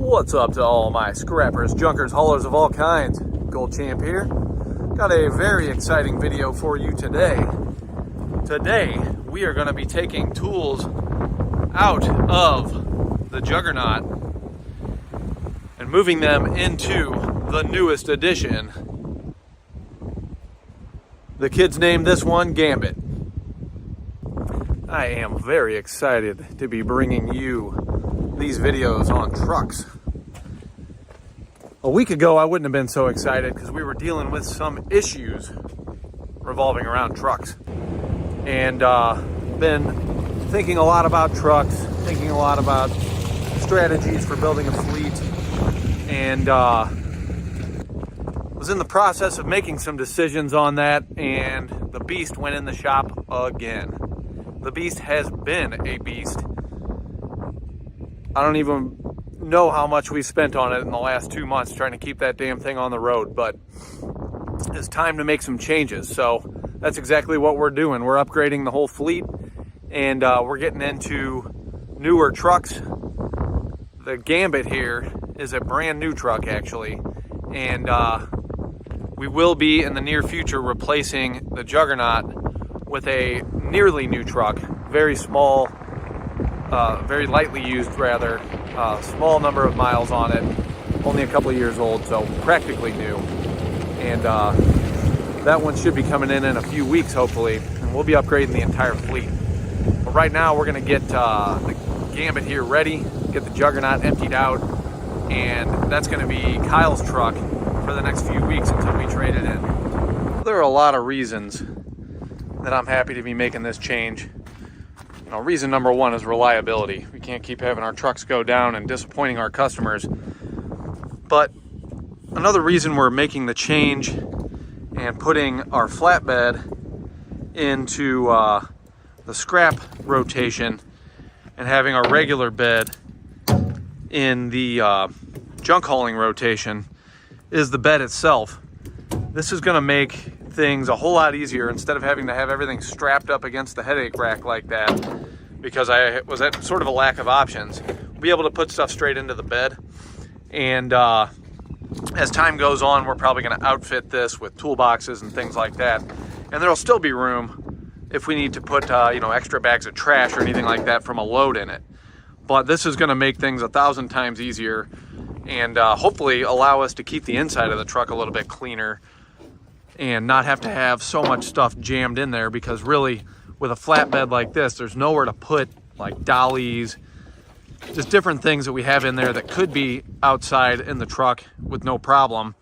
What's up to all my scrappers, junkers, haulers of all kinds? Gold Champ here. Got a very exciting video for you today. Today, we are going to be taking tools out of the Juggernaut and moving them into the newest edition. The kids named this one Gambit. I am very excited to be bringing you these videos on trucks. A week ago, I wouldn't have been so excited because we were dealing with some issues revolving around trucks. And been thinking a lot about trucks, thinking a lot about strategies for building a fleet, and was in the process of making some decisions on that, and the beast went in the shop again. The beast has been a beast. I don't even know how much we spent on it in the last 2 months trying to keep that damn thing on the road, but it's time to make some changes. So that's exactly what we're doing. We're upgrading the whole fleet, and we're getting into newer trucks. The Gambit here is a brand new truck, actually, and we will be in the near future replacing the Juggernaut with a nearly new truck, very small, very lightly used rather, small number of miles on it, only a couple of years old, so practically new. And that one should be coming in a few weeks, hopefully, and we'll be upgrading the entire fleet. But right now we're gonna get the Gambit here ready, get the Juggernaut emptied out, and that's gonna be Kyle's truck for the next few weeks until we trade it in. There are a lot of reasons that I'm happy to be making this change. You know, reason number one is reliability. We can't keep having our trucks go down and disappointing our customers. But another reason we're making the change and putting our flatbed into the scrap rotation and having our regular bed in the junk hauling rotation is the bed itself. This is gonna make things a whole lot easier instead of having to have everything strapped up against the headache rack like that, because I was at sort of a lack of options. We'll be able to put stuff straight into the bed, and as time goes on, we're probably going to outfit this with toolboxes and things like that, and there'll still be room if we need to put extra bags of trash or anything like that from a load in it. But this is going to make things 1,000 times easier, and hopefully allow us to keep the inside of the truck a little bit cleaner and not have to have so much stuff jammed in there, because really with a flatbed like this, there's nowhere to put like dollies, just different things that we have in there that could be outside in the truck with no problem,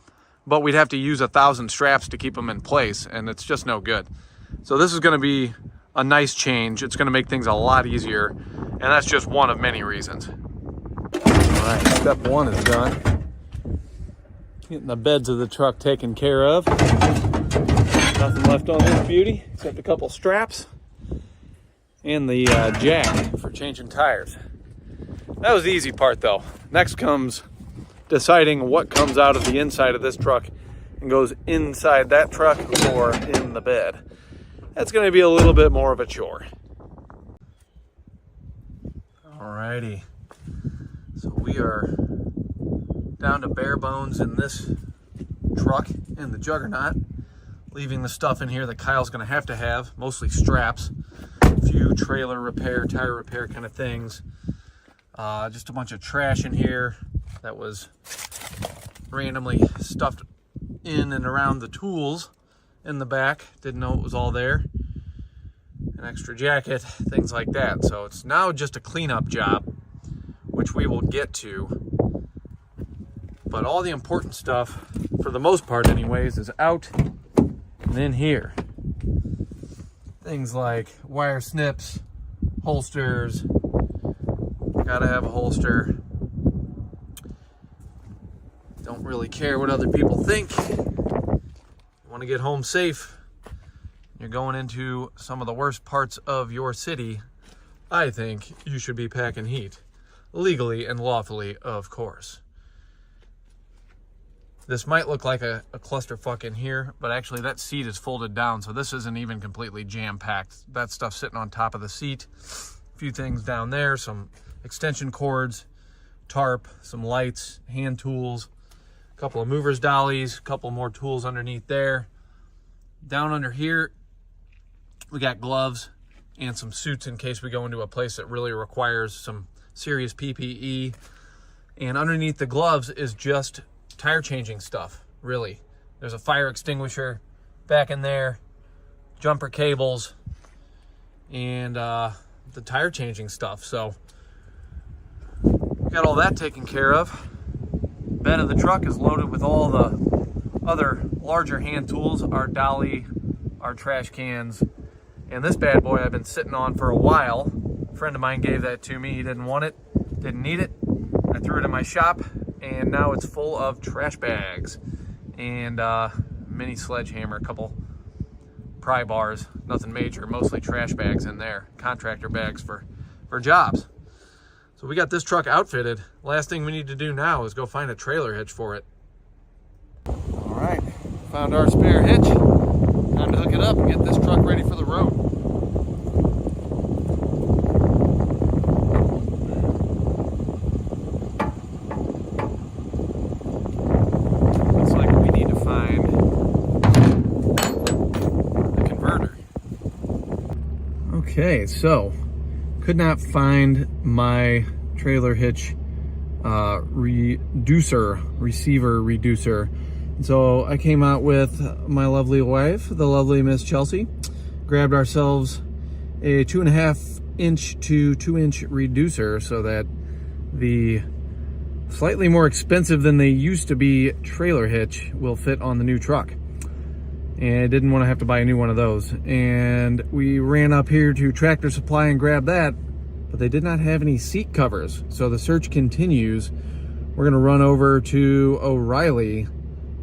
but we'd have to use 1,000 straps to keep them in place, and it's just no good. So this is going to be a nice change. It's going to make things a lot easier, and that's just one of many reasons. All right, step one is done. Getting the beds of the truck taken care of. Nothing left on this beauty except a couple straps and the jack for changing tires. That was the easy part though. Next comes deciding what comes out of the inside of this truck and goes inside that truck or in the bed. That's going to be a little bit more of a chore. Alrighty, so we are down to bare bones in this truck in the Juggernaut, leaving the stuff in here that Kyle's going to have, mostly straps, a few trailer repair, tire repair kind of things, just a bunch of trash in here that was randomly stuffed in and around the tools in the back, didn't know it was all there, an extra jacket, things like that. So it's now just a cleanup job, which we will get to. But all the important stuff, for the most part anyways, is out and in here. Things like wire snips, holsters, gotta have a holster. Don't really care what other people think. You wanna get home safe, you're going into some of the worst parts of your city, I think you should be packing heat. Legally and lawfully, of course. This might look like a clusterfuck in here, but actually that seat is folded down, so this isn't even completely jam-packed. That stuff's sitting on top of the seat. A few things down there, some extension cords, tarp, some lights, hand tools, a couple of movers dollies, a couple more tools underneath there. Down under here, we got gloves and some suits in case we go into a place that really requires some serious PPE. And underneath the gloves is just tire changing stuff, really. There's a fire extinguisher back in there, jumper cables, and the tire changing stuff. So got all that taken care of. Bed of the truck is loaded with all the other larger hand tools, our dolly, our trash cans, and this bad boy I've been sitting on for a while. A friend of mine gave that to me. He didn't want it, didn't need it. I threw it in my shop, and now it's full of trash bags and mini sledgehammer, a couple pry bars, nothing major, mostly trash bags in there, contractor bags for jobs. So we got this truck outfitted. Last thing we need to do now is go find a trailer hitch for it. All right, found our spare hitch. Time to hook it up and get this truck ready for the road. Looks like we need to find the converter. Okay, so could not find my trailer hitch receiver reducer. So I came out with my lovely wife, the lovely Miss Chelsea, grabbed ourselves a 2.5 inch to 2 inch reducer so that the slightly more expensive than they used to be trailer hitch will fit on the new truck. And I didn't want to have to buy a new one of those. And we ran up here to Tractor Supply and grabbed that, but they did not have any seat covers. So the search continues. We're gonna run over to O'Reilly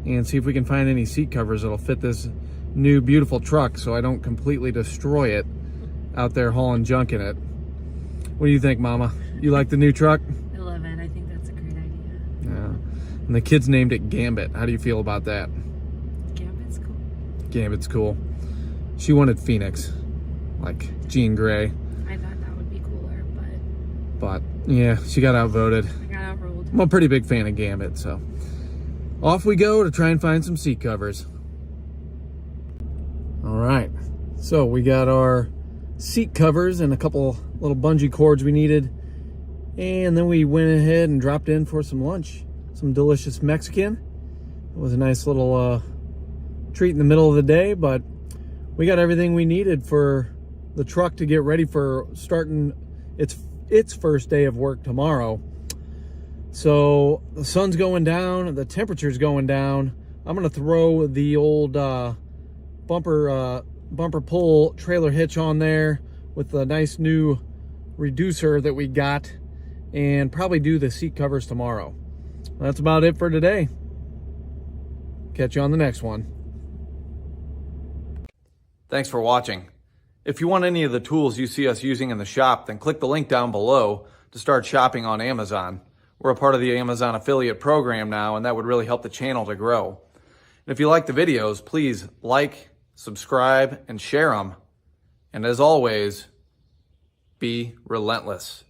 and see if we can find any seat covers that'll fit this new beautiful truck so I don't completely destroy it out there hauling junk in it. What do you think, Mama? You like the new truck? I love it. I think that's a great idea. Yeah. And the kids named it Gambit. How do you feel about that? Gambit's cool. Gambit's cool. She wanted Phoenix, like Jean Grey. I thought that would be cooler, But yeah, she got outvoted. I got outruled. I'm a pretty big fan of Gambit, so off we go to try and find some seat covers. All right, so we got our seat covers and a couple little bungee cords we needed, and then we went ahead and dropped in for some lunch, some delicious Mexican. It was a nice little treat in the middle of the day, but we got everything we needed for the truck to get ready for starting its first day of work tomorrow. So the sun's going down, the temperature's going down. I'm gonna throw the old bumper pull trailer hitch on there with the nice new reducer that we got, and probably do the seat covers tomorrow. That's about it for today. Catch you on the next one. Thanks for watching. If you want any of the tools you see us using in the shop, then click the link down below to start shopping on Amazon. We're a part of the Amazon affiliate program now, and that would really help the channel to grow. And if you like the videos, please like, subscribe, and share them. And as always, be relentless.